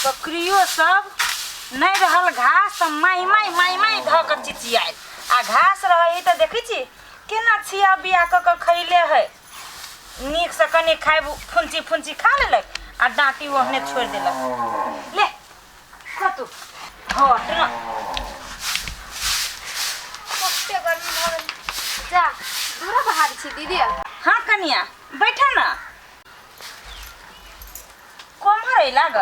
बकरियों सब नहीं रहल घास माई माई माई माई ध के चिचियाल आ घास रही तो देखी छी केना छिया बिया क खैले है नीक से कनी खाए फुंची फुंची खा लेलक आ डांटी ओहने छोड़ देलक ले कतु हट न कते गर्मी भ गेल जा दूर बाहर छी दीदी हाँ कनिया बैठा ना कोमर है लाग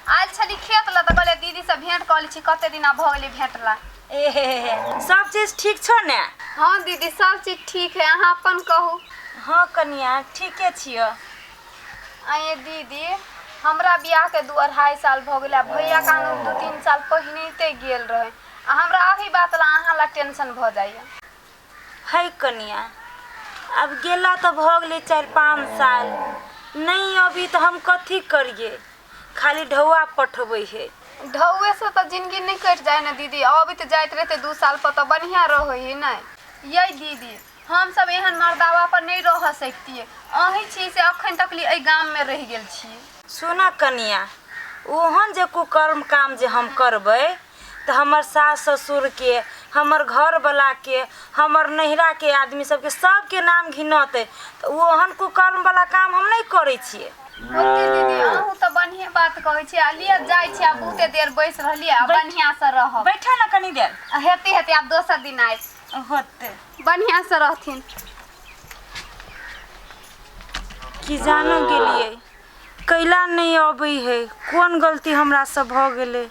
आयल छली खेत ला त कहले दीदी से भेंट क ली छी कते दिना भ गेली भेंटला ए सब चीज ठीक छो ने हाँ दीदी सब चीज ठीक है अहाँ अपन कहू हाँ कनिया ठीके छियो आये दीदी हमरा बियाह के 2-2.5 साल भ गेल भैया कानून 2-3 साल पहिनेते गेल रहे आ हमरा अही बात ला अहाँ ला टेंशन भ जाइए है कनिया अब गेला तो भ गेले 4-5 साल नहीं अभी तो हम कथी करिए खाली ढौआ पठबै है ढौए से तो जिंदगी नहीं कट जाए ना दीदी अभी तो जाते रहते 2 साल पर तो बढ़िया रहे नहीं यही दीदी हम सब एहन मर्दावा पर नहीं रह सकती अही छी से अखन तक ली ए गांव में रह गेल छी सुना कनिया ओहन जे कुकर्म काम जे हम करबै तो हमर सास ससुर के हमर घर वाला के हमर नहिरा के आदमी सबके सबके नाम घिनते तो ओहन कुकर्म वाला काम हम नहीं करे छिए ओते दीदी अहू तो बढ़िया बात कहै छी आ लिया जाय छी आ बहुते देर बैस रहली आ बढ़िया से रह बैठा ना कनी देर हेते हेते आप दोसर दिन आए होते बढ़िया से रहथिन कि जानो गेलिए कैला नहीं अबै है कौन गलती हमरा से भ गेले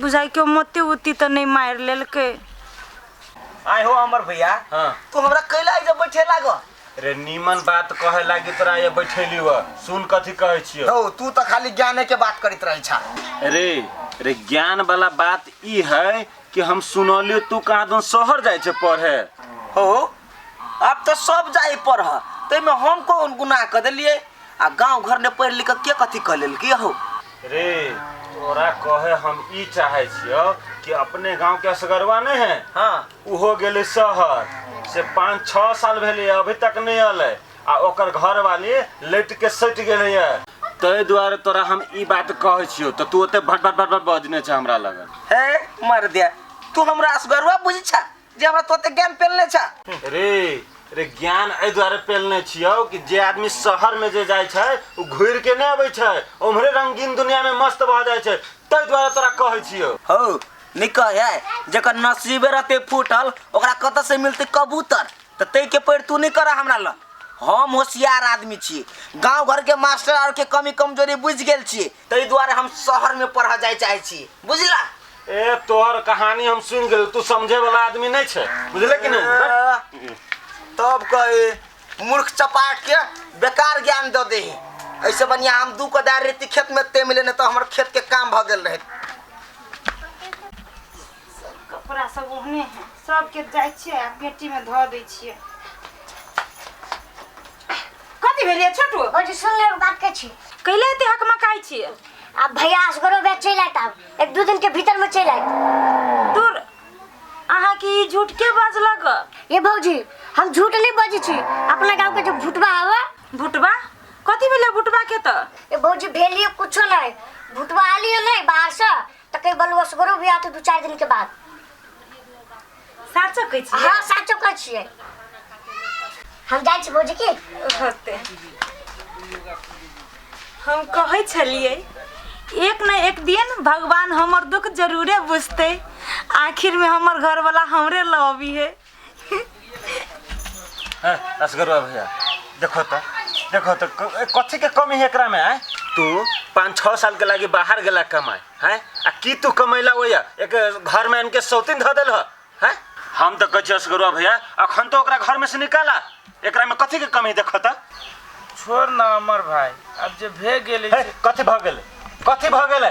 बुझाई के मोती उती तो नहीं मार लेलके आय हो अमर भैया हाँ तू हमरा कैला इधर बैठे लागो रे नीमन बात कहे लागी तोरा ये बैठेली हुआ सुन कथी कहे छियो हो तू तो खाली ज्ञाने के बात करित रही छा रे ज्ञान वाला बात ई है कि हम सुनलियो तू कहाँ दन शहर जाय छे पढ़े हो अब तो सब जाई पढ़ ते में हम कौन गुनाह कर देलिए आ गांव घर ने पढ़ लिख के कथी कर लेल की हो रे तोरा कहे हम ई चाहे छियो कि अपने गांव के असगरवा नहीं है हां उहो गेले शहर से 5-6 साल भेले अभी तक नहीं आले आ ओकर घर वाली लेट के सट गेले है तै द्वारे तोरा हम ई बात कहे छियो तो तू ओते भट भट भट बजने छ हमरा लगन हे मार दे तू हमरा असगरवा बुझी छा जे हमरा तोते ज्ञान पेलने छा रे ज्ञान ए द्वारे पेलने छियो कि जे आदमी शहर में जे जाय छै उ घुर के नहीं आबै छै ओमरे रंगीन दुनिया में मस्त भ जाय छै तै द्वारे तोरा कहे छियो हो निका है जकर नसीबे रहते फूटल ओकरा कत से मिलते कबूतर त तै के पेड़ तू नहीं करा हमरा ल हम होशियार आदमी छी गांव घर के मास्टर और के कमी कमजोरी बुझ गेल छी तै द्वारे हम शहर में पढ़ा जाय चाहे छी बुझला ए तोहर कहानी हम सुन गेल तू समझे वाला आदमी नहीं छै बुझले कि नहीं तब कहे मूर्ख चपाट के बेकार ज्ञान द दे ऐसे बढ़िया हम 2 कदार रेती खेत में ते मिले न तो हमर खेत के काम भ गेल रहे कपड़ा सब ओहने है सबके जाय छिए आ पेटी में ध दै छिए कथी भेलिए छोटू ओ जी सुन ले बात के छी कैले ते हक मकाई छिए अब भैया असगरो बैठ चल आत अब 1-2 दिन के भीतर में चल आत दूर आहा की झूठ के बाजलक ये भौजी हम झूठ नहीं बजी छी अपना गांव के जो भुटबा आवा भुटबा कथी भेले भुटबा के त ये भौजी भेलिए कुछ नहीं भुटबा आलिए नहीं बाहर से त के बलु असगरो भी आते 2-4 दिन के बाद साचो कहै छी हां साचो कहै छी हम जाय छी भौजी की होते हम कहै छलिए एक न एक दिन भगवान हमर दुख जरूरे बुझते आखिर में हमर घर वाला हमरे लवी है असगरवा भैया देखो तो कथी के कमी है एकरा में है तू 5-6 साल के लागी बाहर गेला कमाए हैं आ की तू कमैला होया एक घर में इनके सौतीन ध देल है हम तो कह असगरवा भैया अखन तो ओकरा घर में से निकाला एकरा में कथी के कमी देखो तो छोड़ ना अमर भाई अब जे भे गेले कथी भ गेले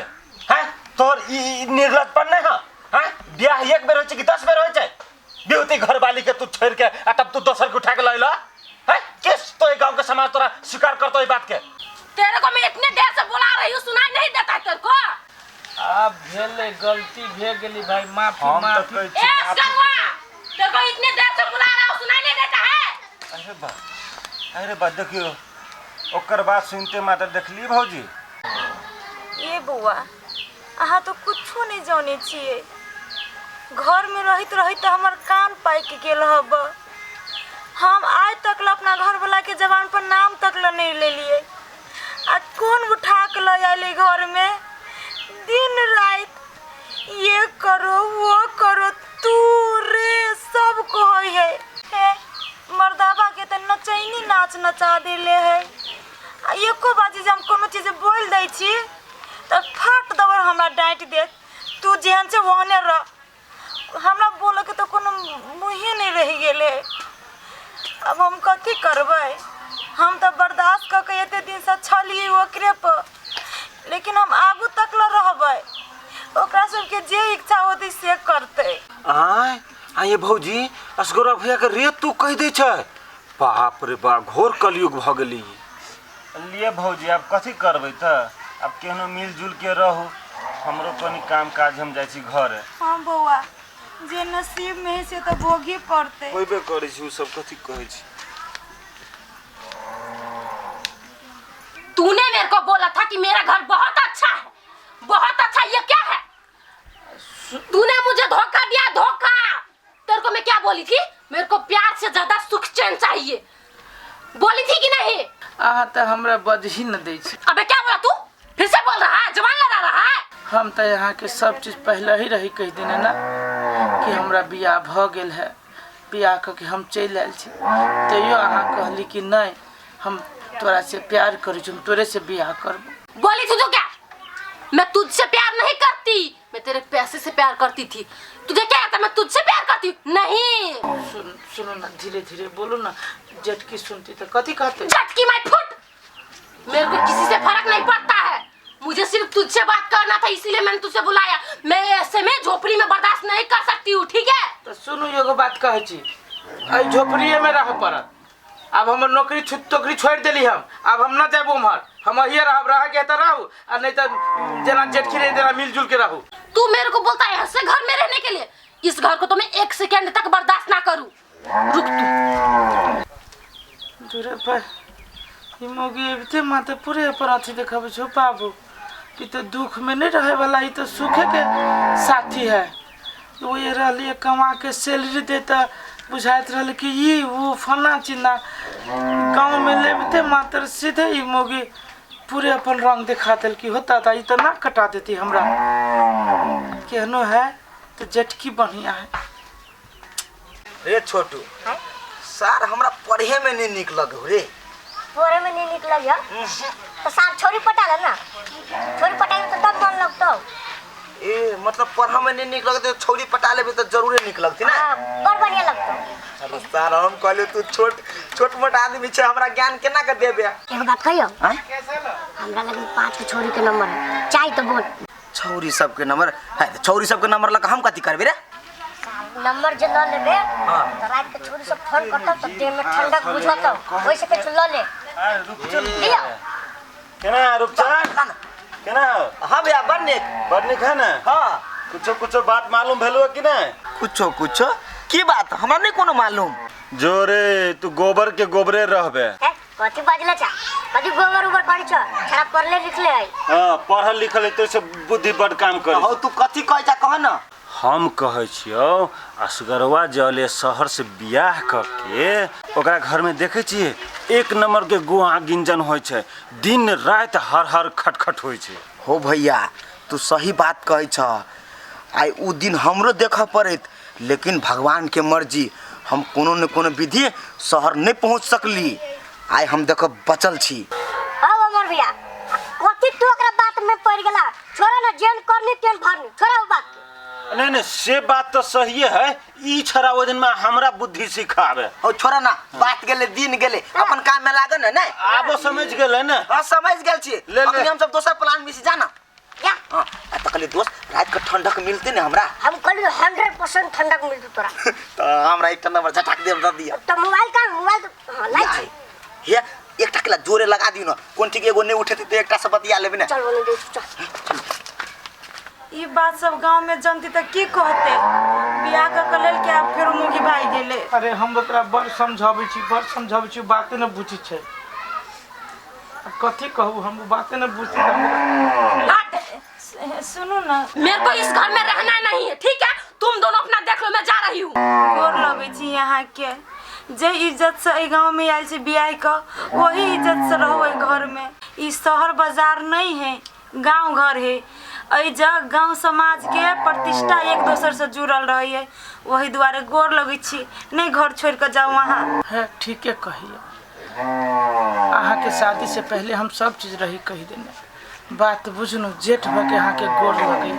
हैं तोर ई निर्लजपन नहीं है हैं बियाह एक बेर होय छै कि 10 बेर होय छै बिहुती घरवाली के तू छोड़ के आ तब तू दोसर के उठा के लैला हैं किस तो ये गांव के समाज तोरा स्वीकार करतो ई बात के तेरे को मैं इतने देर से बुला रही हूँ सुनाई नहीं देता तेरे को अब भेले गलती भे गेली भाई माफी हम तो माफी कहै छी तेरे को इतने देर से बुला रहा हूँ सुनाई नहीं देता है अरे बा देखियो ओकर बात सुनते मात्र देखली भौजी ए बुआ अहाँ तो कुछो नहीं जाने छिए। घर में रहित रहित हमर कान पाइक गेल हब। हम आज तक अपना घर वाला के जबान पर नाम तक नहीं ले लिए। आ कौन उठा के ले आइले घर में, दिन रात ये करो वो करो, तू रे सब कहे है। मर्दाबा के तो नचैनी नाच नचा देले है। आ एको बाजी जब हम कोनो चीज बोल दै छी तो फट दबर हमरा डांट दे, तू जेहन से वहने रह। हमरा बोले के तो कोनो मुँहे नहीं रह गेले। अब हम कथी करबै? हम तो बर्दाश्त क के एते दिन से छलिए ओकरे पर, लेकिन हम आगू तक ल रहबै। ओकरा सबके जे इच्छा होती से करते। आय ये भौजी असगोरा भैया के रे तू कह दे छै। बाप रे बा, घोर कलयुग भ गेली। लिए भौजी अब कथी करबै त? अब केहनो मिलजुल के रहू। हमरो कनी काम काज हम जाइ छी घर। हाँ बौआ, जे नसीब में है से तो भोगी पड़ते। होइबे करै छी, उ सब कथी कहै छी। तूने मेरे को बोला था कि मेरा घर बहुत अच्छा है, बहुत अच्छा। ये क्या है? तूने मुझे धोखा दिया, धोखा। तेरे को मैं क्या बोली थी? मेरे को प्यार से ज्यादा सुख चैन चाहिए, बोली थी कि नहीं? अहाँ तो हमरा बज ही न दै छी। अबे क्या बोला तू? फिर से बोल रहा है, जवान लड़ा रहा है। हम तो यहाँ के सब चीज पहले ही रही कह देने ना कि हमरा बियाह भ गेल है। बियाह करके हम चल आयल छी, तैयो अहाँ कहली कि नहीं हम तोरा से प्यार करी, हम तोरे से बियाह करब। बोली थी तो क्या? मैं तुझसे प्यार नहीं करती, मैं तेरे पैसे से प्यार करती थी। तुझे क्या लगता मैं तुझसे प्यार करती हूँ? नहीं। सुनो ना, धीरे धीरे बोलो ना। झटकी सुनती तो कथी कहते? झटकी मैं फुट। मेरे को किसी से फर्क नहीं पड़ता है, मुझे सिर्फ तुझसे बात करना था, इसीलिए मैंने तुझसे बुलाया। मैं ऐसे में झोपड़ी में बर्दाश्त नहीं कर सकती हूँ, ठीक है? तो सुनो एगो बात कहै छी, आई झोपड़िए में रह पड़त। अब हमर नौकरी तोकरी छोड़ देली हम, अब हम न जाब उम्हर। हम अहिए रहब, रह के तो रहू, और नहीं तो जना जेठकी रही तेरा मिलजुल के रहू। तू मेरे को बोलता है ऐसे घर में रहने के लिए? इस घर को तो मैं 1 सेकंड तक बर्दाश्त ना करूं। रुक तू। दूरे पर ई मोगी एबते माते पूरे पर अथी देखब छो बाबू कि तो दुख में नहीं रहे वाला, ई तो सुखे के साथी है। वो ये रहली कमा के सैलरी देता, बुझाइत रहल कि ये वो फना चिन्ना। गाँव में लेबते मात्र सीधे ई मोगी पूरे अपन रंग दिखा दिल कि होता था, ई तो ना कटा देती हमरा। केहनो है तो झटकी बढ़िया है। रे छोटू, सार हमरा पढ़े में नहीं निक लगो रे। तोरे में नहीं निकल गया तो साथ छोरी पटा ले ना। छोरी पटाई तो तब मन लगता। ए मतलब पढ़ा में नहीं निक लगते, छोरी पटा लेबे तो जरूर निक लगती ना। हाँ, बड़ बढ़िया लगता। अरे सार हम कहले तू छोट मोट आदमी छे, हमरा ज्ञान केना के देबे? एक बात कहियो, हैं? हमरा लगे 5 के छोरी के नंबर है, चाहे तो बोल। छौरी सब के नंबर है तो छौरी सब के नंबर लगा हम कथी करबे रे? नंबर जे ल लेबे तो रात के छोरी सब फोन करता तो देह में ठंडक बुझाता, वैसे के ल ले। रुक चल लिया केना रुक चल केना। हां भैया बनने है ना? हां कुछ बात मालूम भेलो कि नहीं? कुछ की बात हमरा नहीं कोनो मालूम। जोरे तू गोबर के गोबरे रहबे। कथी बाजला चा? कथी गोबर ऊपर पड़ी छ? छरा पढ़ले लिखले है। हां पढ़ल लिखल है तो से बुद्धि बड़ काम करे। हो तू कथी कहै जा कह ना। हम कहै छियो असगरवा जले शहर से बियाह करके ओकरा घर में देखे छिए 1 नंबर के गुआ गिंजन होय छे, दिन रात हर खटखट होय छे। हो भैया तू सही बात कहै छ। आई उ दिन हमरो देखा पड़त, लेकिन भगवान के मर्जी हम कोनो न कोनो विधि शहर नहीं पहुंच सकली। आई हम देख बचल छी। हां अमर भैया, कथी तू ओकरा बात में पड़ गेला? छोरा ना जेल करनी तेल भरनी, छोरा वो बात। नहीं से बात तो सही है। ई छरा वजन में हमरा बुद्धि सिखावे। हो छोरा ना, बात गेले दिन गेले, अपन काम में लागन है ना। आबो समझ गेले ना? हां समझ गेल छी। ले। अखनी हम सब दोसर प्लान में से जाना। या हां त कहले दोस्त रात के ठंडक मिलते ना हमरा। हम कहली 100% ठंडक मिलती तोरा। तो हमरा एक नंबर झटक देब द दिया। तो मोबाइल लाइट हे एकटा केला जोरे लगा दियो ना। कोन ठीक एगो नहीं उठेती तो एकटा से बतिया लेबे ना। चल बोले दे चल। ई बात सब गांव में जनती तो की कहते? बियाह के लेल के आप फिर मुगी भाई गेले। अरे हम ओकरा बड़ समझाबै छी, बाते न बुझी छै। अब कथी कहू, हम बाते न बुझी। हट, सुनो ना, मेरे को इस घर में रहना नहीं है, ठीक है? तुम दोनों अपना देख लो, मैं जा रही हूँ। गोर लगे छी यहाँ के जे इज्जत से ए गाँव में आयल छी बियाह का, वही इज्जत से रहो ए घर में। ई शहर बाजार नहीं है, गांव घर है। ऐ जग गांव समाज के प्रतिष्ठा एक दोसर से जुड़ल रही है, वही द्वारे गोर लगे छी। नहीं घर छोड़ कर जाओ वहाँ। है ठीक है कहिए, अहाँ के शादी से पहले हम सब चीज रही कही देने। बात बुझनु जेठ भऽ के अहाँ के गोर लगे,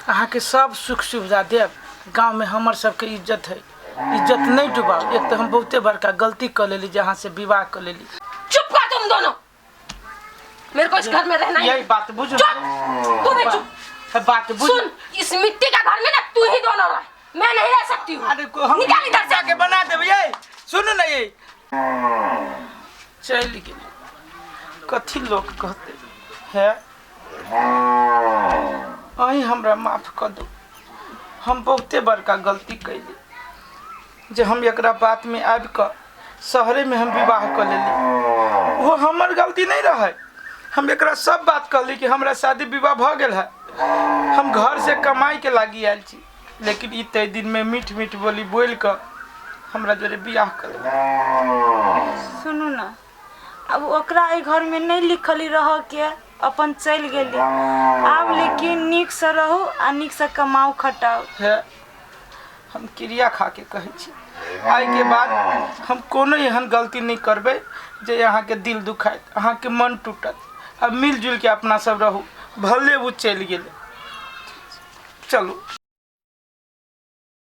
अहाँ के सब सुख सुविधा देव। गांव में हमर सबके इज्जत है, इज्जत नहीं डुबाओ। एक तो हम बहुते बड़का गलती कर लेली जहाँ से विवाह कर लेली। चुप कर तुम दोनों, मेरे को इस घर में रहना यही है। बात बुझ, तू भी चुप। बात बुझ। सुन, इस मिट्टी का घर में ना तू ही दोनों रह, मैं नहीं रह सकती हूँ। अरे हम निकाल इधर से। के बना देब। ये सुन ना, ये चल गेली, कथी लोग कहते है। अही हमरा माफ कर दो, हम बहुते बड़का गलती कैली जे हम एकरा बात में आबि कर शहरे में हम विवाह कर लेली। वो हमर गलती नहीं रहे। हम एकरा सब बात कहली कि हमरा शादी विवाह भ गेल है, हम घर से कमाई के लागी आयल छी, लेकिन ई तय दिन में मीठ मीठ बोली बोल कर हमरा जोरे बियाह कर। सुनू ना, अब ओकरा ए घर में नहीं लिखली रह के अपन चल गेली। आब लेकिन नीक से रहू आ नीक से कमाओ खटाओ। है हम क्रिया खा के कहै छी, आइ के बाद हम कोनो एहन गलती नहीं करबै जे अहाँ के दिल दुखाइत, अहाँ के मन टूटत। अब मिलजुल के अपना सब रहू, भले वो चल गेले। चलू।